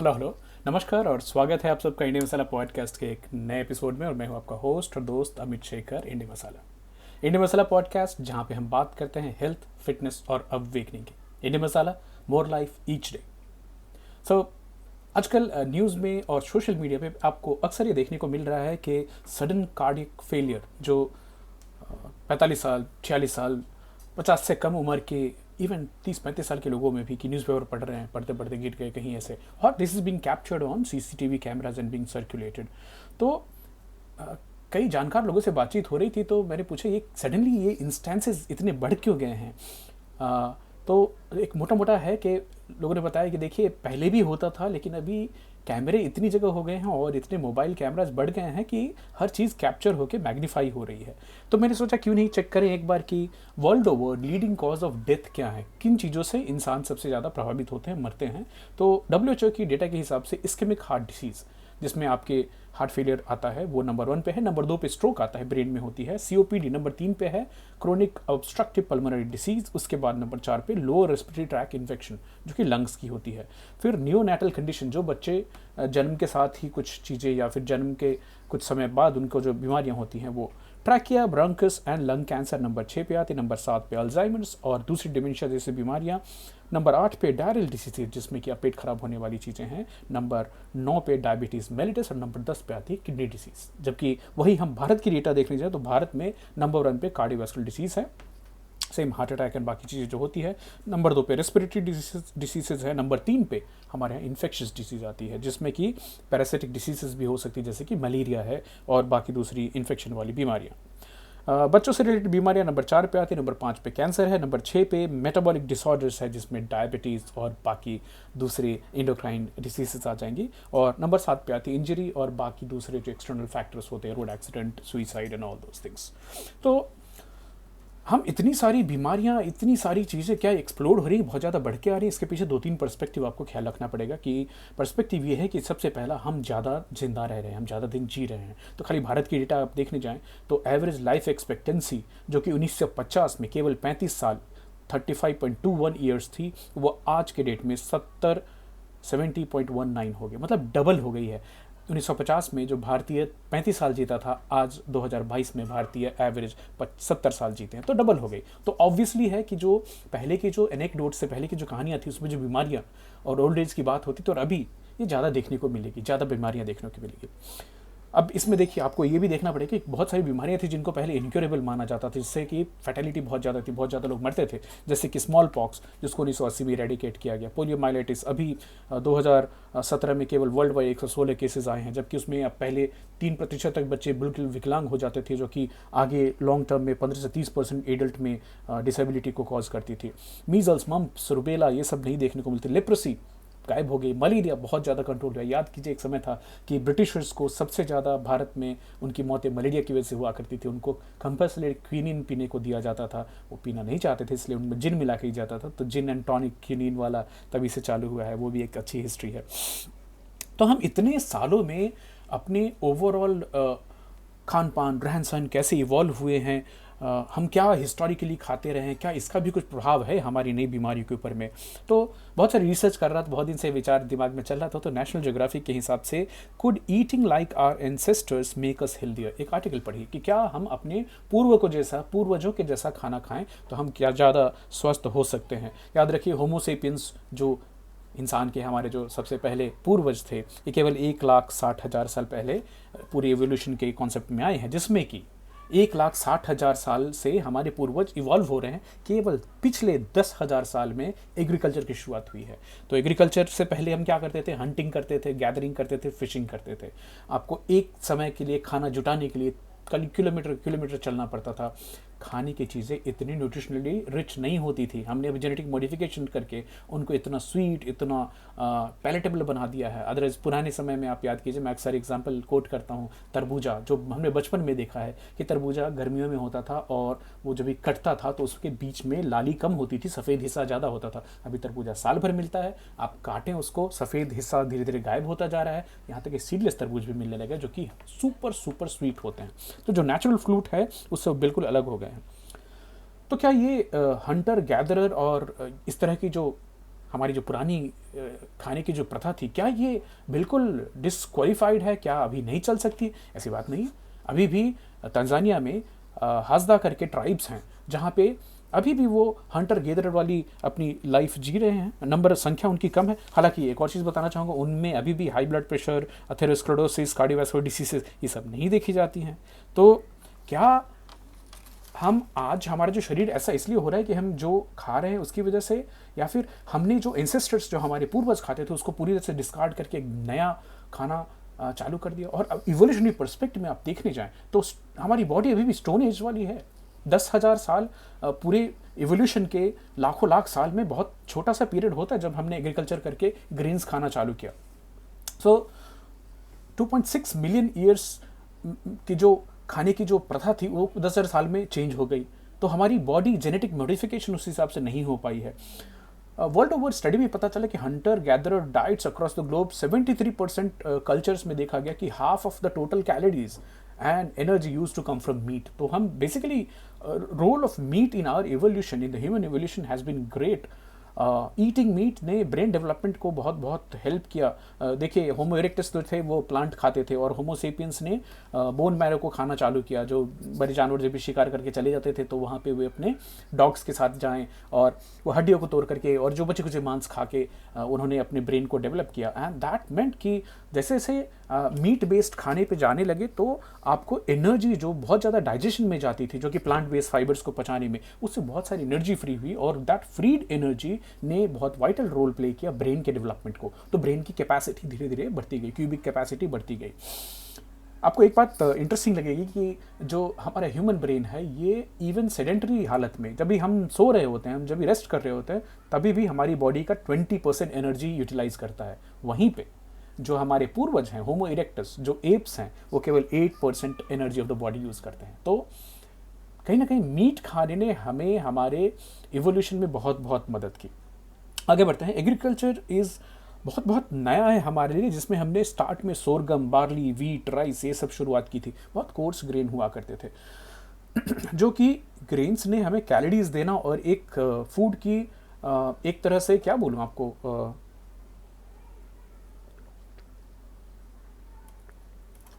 Hello. नमस्कार और स्वागत है आप सबका इंडिया मसाला पॉडकास्ट के एक नए एपिसोड में। और मैं हूं आपका होस्ट और दोस्त अमित शेखर। इंडिया मसाला पॉडकास्ट जहां पे हम बात करते हैं हेल्थ, फिटनेस और अवेकनिंग की। इंडिया मसाला, मोर लाइफ ईच डे। सो आजकल न्यूज़ में और सोशल मीडिया पे आपको अक्सर ये देखने को मिल रहा है कि सडन कार्डियक फेलियर जो 45 साल, 46 साल, 50 से कम उम्र के, इवन 30-35 साल के लोगों में भी कि न्यूज़पेपर पढ़ रहे हैं, पढ़ते पढ़ते गिर गए कहीं ऐसे। और this is being captured on CCTV cameras and being circulated. तो अ, कई जानकार लोगों से बातचीत हो रही थी, तो मैंने पूछा ये सडनली ये इंस्टेंसेस इतने बढ़ क्यों गए हैं। तो एक मोटा मोटा है कि लोगों ने बताया कि देखिए पहले भी होता था, लेकिन अभी कैमरे इतनी जगह हो गए हैं और इतने मोबाइल कैमराज बढ़ गए हैं कि हर चीज़ कैप्चर होकर मैग्नीफाई हो रही है। तो मैंने सोचा क्यों नहीं चेक करें एक बार कि world over leading cause of death क्या है, किन चीज़ों से इंसान सबसे ज़्यादा प्रभावित होते हैं, मरते हैं। तो डब्ल्यू की डेटा के हिसाब से इस्केमिक हार्ट डिसीज़, जिसमें आपके हार्ट फेलियर आता है, वो नंबर 1 पे है। नंबर 2 पे स्ट्रोक आता है, ब्रेन में होती है। सीओपीडी नंबर 3 पे है, क्रोनिक ऑब्स्ट्रक्टिव पल्मोनरी डिसीज। उसके बाद नंबर 4 पे लोअर रेस्पिरेटरी ट्रैक इन्फेक्शन, जो कि लंग्स की होती है। फिर नियोनेटल कंडीशन, जो बच्चे जन्म के साथ ही कुछ चीज़ें या फिर जन्म के कुछ समय बाद उनको जो बीमारियां होती हैं, वो trachea, bronchus and lung cancer number 6 पे आती है। नंबर 7 पे अल्जाइमर्स और दूसरी डिमेंशिया जैसी बीमारियां। नंबर 8 पे डायरल डिसीज, जिसमें कि पेट खराब होने वाली चीज़ें हैं। नंबर 9 पे डायबिटीज़ मेलिटस और नंबर 10 पे आती है किडनी डिसीज़। जबकि वही हम भारत की डेटा देखने जाए तो भारत में नंबर 1 पे कार्डियोवास्कुलर डिसीज़ है, सेम हार्ट अटैक एंड बाकी चीज़ें जो होती है। नंबर 2 पे रेस्पिरेटरी डिसीजेज है। नंबर 3 पे हमारे यहाँ इन्फेक्शस डिसीज़ आती है, जिसमें कि पैरासिटिक डिसीजेज भी हो सकती है, जैसे कि मलेरिया है और बाकी दूसरी इन्फेक्शन वाली बीमारियाँ। बच्चों से रिलेटेड बीमारियां नंबर 4 पे आती है। नंबर 5 पे कैंसर है। नंबर 6 पे मेटाबॉलिक डिसऑर्डर्स है, जिसमें डायबिटीज़ और बाकी दूसरी इंडोक्राइन डिसीजेस आ जाएंगी। और नंबर 7 पे आती है इंजरी और बाकी दूसरे जो एक्सटर्नल फैक्टर्स होते हैं, road accident, suicide and all those things. तो हम इतनी सारी बीमारियां, इतनी सारी चीज़ें क्या एक्सप्लोर हो रही है, बहुत ज़्यादा बढ़ के आ रही है। इसके पीछे 2-3 पर्सपेक्टिव आपको ख्याल रखना पड़ेगा। कि पर्सपेक्टिव ये है कि सबसे पहला, हम ज़्यादा जिंदा रह रहे हैं, हम ज़्यादा दिन जी रहे हैं। तो खाली भारत की डेटा आप देखने जाएँ तो एवरेज लाइफ एक्सपेक्टेंसी, जो कि 1950 में केवल 35 साल 35.21 ईयर्स थी, वो आज के डेट में 70 हो गई, मतलब डबल हो गई है। 1950 में जो भारतीय 35 साल जीता था, आज 2022 में भारतीय एवरेज 70 साल जीते हैं, तो डबल हो गई। तो ऑब्वियसली है कि जो पहले की जो एनेक्डोट से पहले की जो कहानियाँ थी, उसमें जो बीमारियाँ और ओल्ड एज की बात होती, तो और अभी ये ज़्यादा देखने को मिलेगी, ज़्यादा बीमारियाँ देखने को मिलेगी। अब इसमें देखिए आपको ये भी देखना पड़ेगा कि बहुत सारी बीमारियां थी जिनको पहले इनक्योरेबल माना जाता था, जिससे कि फैटेलिटी बहुत ज़्यादा थी, बहुत ज़्यादा लोग मरते थे। जैसे कि स्मॉल पॉक्स, जिसको 1980 में इरेडिकेट किया गया। पोलियोमाइलाइटिस अभी 2017 में केवल वर्ल्ड वाइड 116 केसेस आए हैं, जबकि उसमें अब पहले 3% तक बच्चे बिल्कुल विकलांग हो जाते थे, जो कि आगे लॉन्ग टर्म में 15 से 30% एडल्ट में डिसेबिलिटी को कॉज करती थी। मीजल्स, मम्प्स, रुबेला, ये सब नहीं देखने को मिलती। लेप्रोसी गायब हो गई। मलेरिया बहुत ज़्यादा कंट्रोल हुआ। याद कीजिए एक समय था कि ब्रिटिशर्स को सबसे ज़्यादा भारत में उनकी मौतें मलेरिया की वजह से हुआ करती थी। उनको कंपल्सरी क्विनिन पीने को दिया जाता था, वो पीना नहीं चाहते थे, इसलिए उनमें जिन मिला के दिया जाता था। तो जिन एंड टॉनिक क्विनिन वाला तभी से चालू हुआ है, वो भी एक अच्छी हिस्ट्री है। तो हम इतने सालों में अपने ओवरऑल खान पान, रहन सहन कैसे इवॉल्व हुए हैं, हम क्या हिस्टोरिकली खाते रहे हैं, क्या इसका भी कुछ प्रभाव है हमारी नई बीमारियों के ऊपर में। तो बहुत सारी रिसर्च कर रहा था, बहुत दिन से विचार दिमाग में चल रहा था। तो नेशनल ज्योग्राफिक के हिसाब से could eating like our ancestors make us healthier, एक आर्टिकल पढ़ी कि क्या हम अपने पूर्वजों के जैसा खाना खाएं तो हम क्या ज़्यादा स्वस्थ हो सकते हैं। याद रखिए होमोसेपियंस, जो इंसान के हमारे जो सबसे पहले पूर्वज थे, ये केवल 1,60,000 साल पहले पूरी एवोल्यूशन के कॉन्सेप्ट में आए हैं, जिसमें कि 1,60,000 साल से हमारे पूर्वज इवॉल्व हो रहे हैं। केवल पिछले 10,000 साल में एग्रीकल्चर की शुरुआत हुई है। तो एग्रीकल्चर से पहले हम क्या करते थे, हंटिंग करते थे, गैदरिंग करते थे, फिशिंग करते थे। आपको एक समय के लिए खाना जुटाने के लिए किलोमीटर चलना पड़ता था। खाने की चीज़ें इतनी न्यूट्रिशनली रिच नहीं होती थी। हमने अभी जेनेटिक मॉडिफिकेशन करके उनको इतना स्वीट, इतना पैलेटेबल बना दिया है। अदरवाइज पुराने समय में आप याद कीजिए, मैं अक्सर एग्जांपल कोट करता हूँ, तरबूजा, जो हमने बचपन में देखा है कि तरबूजा गर्मियों में होता था और वो जब भी कटता था तो उसके बीच में लाली कम होती थी, सफ़ेद हिस्सा ज़्यादा होता था। अभी तरबूजा साल भर मिलता है, आप काटें उसको, सफ़ेद हिस्सा धीरे धीरे गायब होता जा रहा है। यहाँ तक कि सीडलेस तरबूज भी मिलने लगे, जो कि सुपर सुपर स्वीट होते हैं। तो जो नेचुरल फ्रूट है उससे बिल्कुल अलग हो गए हैं। तो क्या ये हंटर गैदरर और इस तरह की जो हमारी जो पुरानी खाने की जो प्रथा थी, क्या ये बिल्कुल डिसक्वालीफाइड है? क्या अभी नहीं चल सकती? ऐसी बात नहीं। अभी भी तंजानिया में हासदा करके ट्राइब्स हैं जहाँ पे अभी भी वो हंटर गेदर वाली अपनी लाइफ जी रहे हैं। नंबर संख्या उनकी कम है। हालांकि एक और चीज़ बताना चाहूँगा, उनमें अभी भी high blood pressure, atherosclerosis, cardiovascular diseases ये सब नहीं देखी जाती हैं। तो क्या हम आज हमारा जो शरीर ऐसा इसलिए हो रहा है कि हम जो खा रहे हैं उसकी वजह से, या फिर हमने जो एंसेस्टर्स जो हमारे पूर्वज खाते थे उसको पूरी तरह से डिस्कार्ड करके एक नया खाना चालू कर दिया? और अब इवोल्यूशनरी पर्सपेक्टिव में आप देखने जाएं तो हमारी बॉडी अभी भी स्टोन एज वाली है। 10,000 साल पूरे इवोल्यूशन के लाखों लाख साल में बहुत छोटा सा पीरियड होता है जब हमने एग्रीकल्चर करके ग्रेन्स खाना चालू किया। सो 2.6 मिलियन ईयर्स की जो खाने की जो प्रथा थी वो 10,000 साल में चेंज हो गई। तो हमारी बॉडी जेनेटिक मॉडिफिकेशन उस हिसाब से नहीं हो पाई है। वर्ल्ड ओवर स्टडी में पता चला कि hunter gatherer diets across the globe 73% cultures में देखा गया कि half of the total calories and energy used to come from meat. तो हम basically role of meat in our evolution, in the human evolution has been great. Eating meat ने brain development को बहुत बहुत हेल्प किया। देखिए होमो erectus जो थे वो प्लांट खाते थे और होमो सेपियंस ने बोन मैरो को खाना चालू किया। जो बड़े जानवर जब भी शिकार करके चले जाते थे तो वहाँ पे वे अपने डॉग्स के साथ जाएं और वो हड्डियों को तोड़ करके और जो बचे कुछ मांस खा के उन्होंने अपने ब्रेन को डेवलप किया। एंड दैट मेंट कि जैसे जैसे मीट बेस्ड खाने पे जाने लगे तो आपको एनर्जी जो बहुत ज़्यादा डाइजेशन में जाती थी, जो कि प्लांट बेस्ड फाइबर्स को पचाने में, उससे बहुत सारी एनर्जी फ्री हुई और दैट फ्रीड एनर्जी ने बहुत वाइटल रोल प्ले किया ब्रेन के डेवलपमेंट को। तो ब्रेन की कैपेसिटी धीरे धीरे बढ़ती गई, क्यूबिक कैपेसिटी बढ़ती गई। आपको एक बात इंटरेस्टिंग लगेगी कि जो हमारा ह्यूमन ब्रेन है ये इवन सेडेंटरी हालत में, जब भी हम सो रहे होते हैं, हम जब भी रेस्ट कर रहे होते हैं, तभी भी हमारी बॉडी का 20% एनर्जी यूटिलाइज करता है। वहीं पे जो हमारे पूर्वज हैं होमो इरेक्टस, जो एप्स हैं, वो केवल 8% energy of the body use करते हैं। तो कहीं ना कहीं मीट खाने ने हमें हमारे इवोल्यूशन में बहुत बहुत मदद की। आगे बढ़ते हैं। एग्रीकल्चर इज बहुत बहुत नया है हमारे लिए, जिसमें हमने स्टार्ट में सोरगम, बार्ली, वीट, राइस ये सब शुरुआत की थी। बहुत कोर्स ग्रेन हुआ करते थे जो कि ग्रेन्स ने हमें कैलोरीज देना और एक फूड की एक तरह से क्या बोलूँ आपको,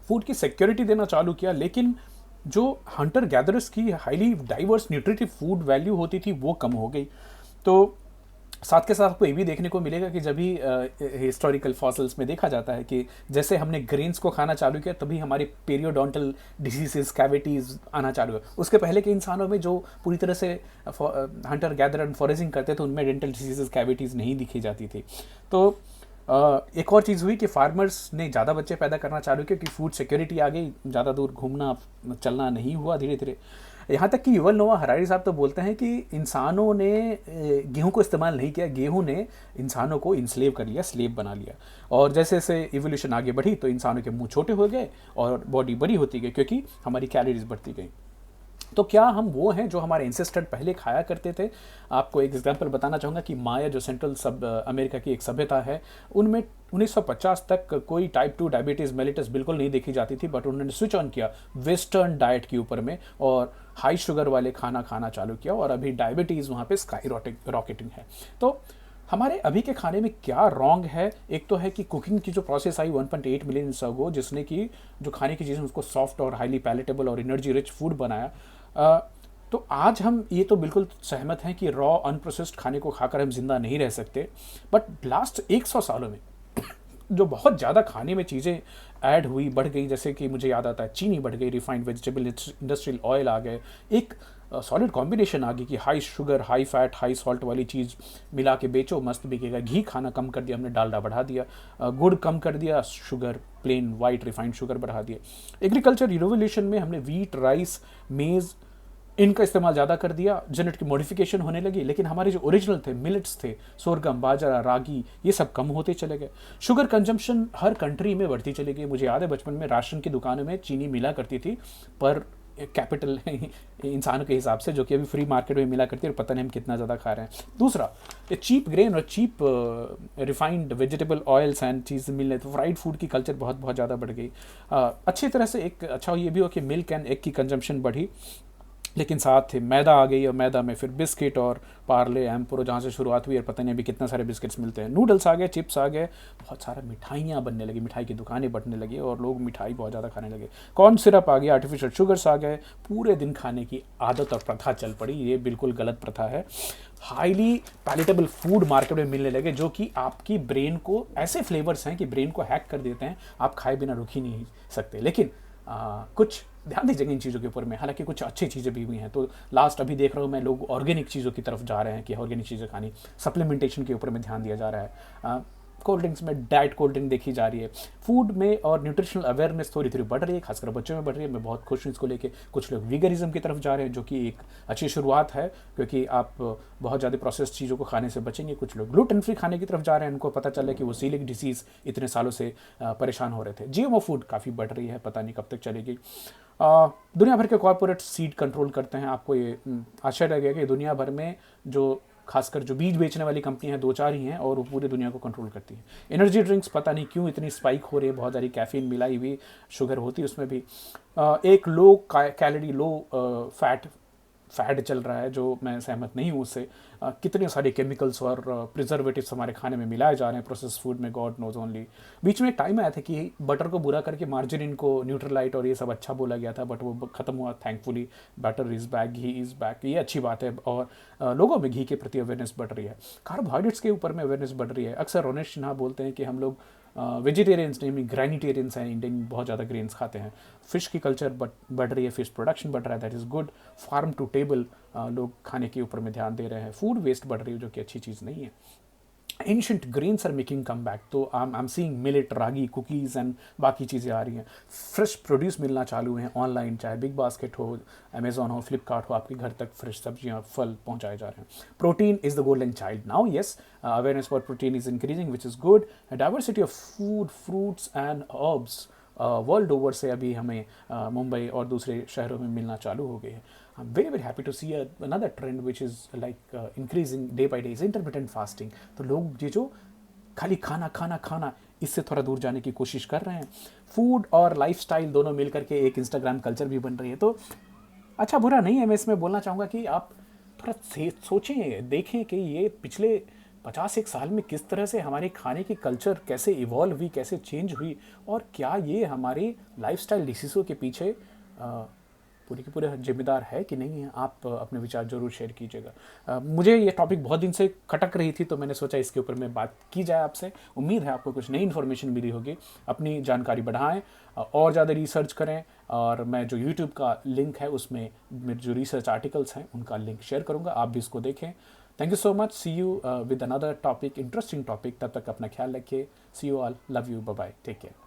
फूड की सिक्योरिटी देना चालू किया। लेकिन जो हंटर गैदरर्स की highly diverse nutritive food value होती थी वो कम हो गई। तो साथ के साथ आपको ये भी देखने को मिलेगा कि जब भी हिस्टोरिकल फॉसिल्स में देखा जाता है कि जैसे हमने ग्रेन्स को खाना चालू किया तभी हमारी पेरियोडोंटल डिजीजेस, कैविटीज़ आना चालू हुआ। उसके पहले के इंसानों में जो पूरी तरह से हंटर गैदर एंड फॉरेजिंग करते थे उनमें डेंटल डिजीजेस, कैविटीज़ नहीं दिखी जाती थी। तो एक और चीज़ हुई कि फार्मर्स ने ज़्यादा बच्चे पैदा करना चालू किया क्योंकि फूड सिक्योरिटी आ गई, ज़्यादा दूर घूमना चलना नहीं हुआ धीरे धीरे। यहाँ तक कि युवल नोआ हरारी साहब तो बोलते हैं कि इंसानों ने गेहूं को इस्तेमाल नहीं किया, गेहूं ने इंसानों को इंस्लेव कर लिया, स्लेव बना लिया। और जैसे जैसे इवोल्यूशन आगे बढ़ी तो इंसानों के मुंह छोटे हो गए और बॉडी बड़ी होती गई क्योंकि हमारी कैलोरीज बढ़ती गई। तो क्या हम वो हैं जो हमारे एंसेस्टर पहले खाया करते थे? आपको एक एग्जांपल बताना चाहूँगा कि माया जो सेंट्रल सब अमेरिका की एक सभ्यता है, उनमें 1950 तक कोई टाइप 2 डायबिटीज़ मेलिटस बिल्कुल नहीं देखी जाती थी। बट उन्होंने स्विच ऑन किया वेस्टर्न डाइट के ऊपर में और हाई शुगर वाले खाना खाना चालू किया और अभी डायबिटीज़ वहाँ पे स्काई रॉकेटिंग है। तो हमारे अभी के खाने में क्या रॉन्ग है? एक तो है कि कुकिंग की जो process I 1.8 million years ago, जिसने कि जो खाने की चीज़ें उसको सॉफ्ट और हाईली पैलेटेबल और एनर्जी रिच फूड बनाया। तो आज हम ये तो बिल्कुल सहमत हैं कि रॉ अनप्रोसेस्ड खाने को खाकर हम जिंदा नहीं रह सकते। बट लास्ट 100 सालों में जो बहुत ज़्यादा खाने में चीज़ें ऐड हुई, बढ़ गई, जैसे कि मुझे याद आता है चीनी बढ़ गई, रिफाइंड वेजिटेबल इंडस्ट्रियल ऑयल आ गए, एक सॉलिड कॉम्बिनेशन आ गई कि high sugar, high fat, high salt वाली चीज़ मिला के बेचो, मस्त बिकेगा। घी खाना कम कर दिया हमने, डालडा बढ़ा दिया, गुड़ कम कर दिया, sugar plain white refined sugar बढ़ा दिया। एग्रीकल्चर रिवोल्यूशन में हमने वीट, राइस, मेज़ इनका इस्तेमाल ज़्यादा कर दिया, जेनेटिक मॉडिफिकेशन होने लगी। लेकिन हमारे जो ओरिजिनल थे, मिलेट्स थे, सोरगम, बाजरा, रागी, ये सब कम होते चले गए। शुगर कंजम्पशन हर कंट्री में बढ़ती चली गई। मुझे याद है बचपन में राशन की दुकानों में चीनी मिला करती थी पर कैपिटल इंसानों के हिसाब से, जो कि अभी फ्री मार्केट में मिला करती है और पता नहीं हम कितना ज़्यादा खा रहे हैं। दूसरा, चीप ग्रेन और cheap refined vegetable oils and cheese मिलने, तो फ्राइड फूड की कल्चर बहुत बहुत ज़्यादा बढ़ गई। अच्छी तरह से एक अच्छा ये भी हो कि मिल्क एंड एग की कंजम्पशन बढ़ी। लेकिन साथ ही मैदा आ गई और मैदा में फिर बिस्किट और पार्ले एम्प्रो जहाँ से शुरुआत हुई और पता नहीं अभी कितने सारे बिस्किट्स मिलते हैं, नूडल्स आ गए, चिप्स आ गए, बहुत सारा मिठाइयाँ बनने लगी, मिठाई की दुकानें बढ़ने लगी और लोग मिठाई बहुत ज़्यादा खाने लगे, कॉर्न सिरप आ गया, आर्टिफिशियल शुगर्स आ गए, पूरे दिन खाने की आदत और प्रथा चल पड़ी। ये बिल्कुल गलत प्रथा है। हाईली पैलेटेबल फूड मार्केट में मिलने लगे जो कि आपकी ब्रेन को, ऐसे फ्लेवर्स हैं कि ब्रेन को हैक कर देते हैं, आप खाए बिना रुक ही नहीं सकते। लेकिन कुछ ध्यान दीजिएगा इन चीज़ों के ऊपर में, हालांकि कुछ अच्छी चीज़ें भी हुई हैं। तो लास्ट अभी देख रहा हूँ मैं, लोग ऑर्गेनिक चीज़ों की तरफ जा रहे हैं कि ऑर्गेनिक चीज़ें खानी, सप्लीमेंटेशन के ऊपर में ध्यान दिया जा रहा है। कोल्ड ड्रिंक्स में डाइट कोल्ड ड्रिंक देखी जा रही है। फूड में और न्यूट्रिशनल अवेयरनेस थोड़ी थोड़ी बढ़ रही है, खासकर बच्चों में बढ़ रही है। मैं बहुत खुश हूँ इसको लेके। कुछ लोग वीगनिज्म की तरफ जा रहे हैं जो कि एक अच्छी शुरुआत है, क्योंकि आप बहुत ज़्यादा प्रोसेस चीज़ों को खाने से बचेंगे। कुछ लोग ग्लूटेन फ्री खाने की तरफ जा रहे हैं, उनको पता चला कि वो सीलिक डिसीज़ इतने सालों से परेशान हो रहे थे। जीएमओ फूड काफ़ी बढ़ रही है, पता नहीं कब तक चलेगी। दुनिया भर के कॉर्पोरेट सीड कंट्रोल करते हैं। आपको ये आश्चर्य लगेगा कि दुनिया भर में जो खासकर जो बीज बेचने वाली कंपनी है 2-4 ही हैं और वो पूरी दुनिया को कंट्रोल करती है। एनर्जी ड्रिंक्स पता नहीं क्यों इतनी स्पाइक हो रही है, बहुत सारी कैफीन मिलाई हुई शुगर होती है उसमें भी। एक लो कैलोरी लो फैट चल रहा है जो मैं सहमत नहीं हूँ उससे। कितने सारे केमिकल्स और प्रिजर्वेटिव्स हमारे खाने में मिलाए जा रहे हैं प्रोसेस फूड में, गॉड नोज ओनली। बीच में एक टाइम आया था कि बटर को बुरा करके मार्जरीन को, न्यूट्रलाइट और ये सब अच्छा बोला गया था, बट वो खत्म हुआ thankfully. Butter is back, ghee is back, ये अच्छी बात है। और लोगों में घी के प्रति अवेयरनेस बढ़ रही है, कार्बोहाइड्रेट्स के ऊपर में अवेयरनेस बढ़ रही है। अक्सर रोनेश सिन्हा बोलते हैं कि हम लोग वेजिटेरियंस नहीं, ग्रैनिटेरियंस हैं, इंडियन बहुत ज़्यादा ग्रेन्स खाते हैं। फिश की कल्चर बढ़ रही है, फिश प्रोडक्शन बढ़ रहा है, that is good. Farm to table लोग खाने के ऊपर में ध्यान दे रहे हैं। फूड वेस्ट बढ़ रही है जो कि अच्छी चीज़ नहीं है। Ancient grains are making come back, तो I am seeing millet, ragi, cookies and बाकी चीज़ें आ रही हैं। फ्रेश प्रोड्यूस मिलना चालू हैं ऑनलाइन, चाहे बिग बास्केट हो, अमेजॉन हो, फ्लिपकार्ट हो, आपके घर तक फ्रेश सब्जियां, फल पहुंचाए जा रहे हैं। Protein is the golden child now, yes, awareness for protein is increasing which is good. Diversity of food, fruits and herbs world over से अभी हमें मुंबई और दूसरे शहरों में मिलना चालू हो गए हैं। I'm very very happy to see another trend which is like increasing day by day is intermittent fasting। तो लोग ये जो खाली खाना खाना खाना इससे थोड़ा दूर जाने की कोशिश कर रहे हैं। फूड और लाइफस्टाइल दोनों मिलकर के एक इंस्टाग्राम कल्चर भी बन रही है। तो अच्छा बुरा नहीं है, मैं इसमें बोलना चाहूँगा कि आप थोड़ा सोचें, देखें कि ये पिछले 50-1 साल में किस तरह से हमारे खाने की कल्चर कैसे इवॉल्व हुई, कैसे चेंज हुई, और क्या ये हमारी लाइफस्टाइल डिसीज़ों के पीछे पूरी की पूरी जिम्मेदार है कि नहीं है। आप अपने विचार जरूर शेयर कीजिएगा। मुझे ये टॉपिक बहुत दिन से खटक रही थी, तो मैंने सोचा इसके ऊपर में बात की जाए आपसे। उम्मीद है आपको कुछ नई इन्फॉर्मेशन मिली होगी। अपनी जानकारी बढ़ाएं और ज़्यादा रिसर्च करें, और मैं जो यूट्यूब का लिंक है उसमें मेरे जो रिसर्च आर्टिकल्स हैं उनका लिंक शेयर करूँगा, आप भी इसको देखें। Thank you so much, see you with another topic, interesting topic. तब तक अपना ख्याल रखिए। See you all, love you, bye bye, take care.